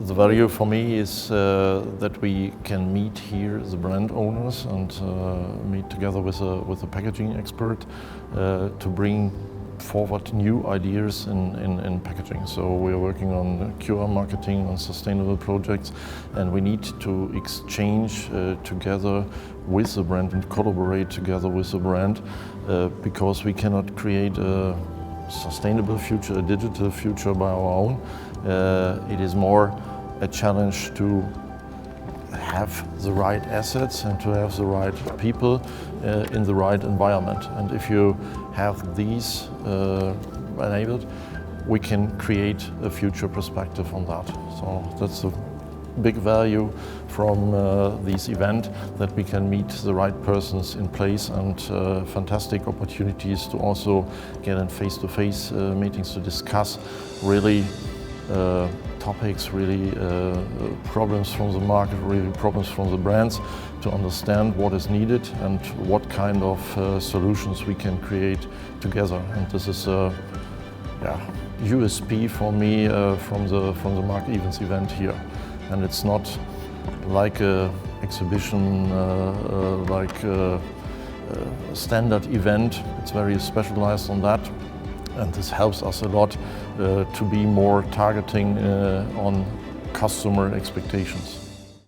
The value for me is that we can meet here the brand owners and meet together with a packaging expert to bring forward new ideas in packaging. So we are working on QR marketing, on sustainable projects, and we need to exchange together with the brand and collaborate together with the brand because we cannot create a sustainable future, a digital future by our own. It is more a challenge to have the right assets and to have the right people in the right environment. And if you have these enabled, we can create a future perspective on that. So that's a big value from this event, that we can meet the right persons in place, and fantastic opportunities to also get in face-to-face meetings to discuss really topics, really problems from the market, really problems from the brands, to understand what is needed and what kind of solutions we can create together. And this is a USP for me from the Market Events event here. And it's not like an exhibition, like a standard event. It's very specialized on that. And this helps us a lot to be more targeting on customer expectations.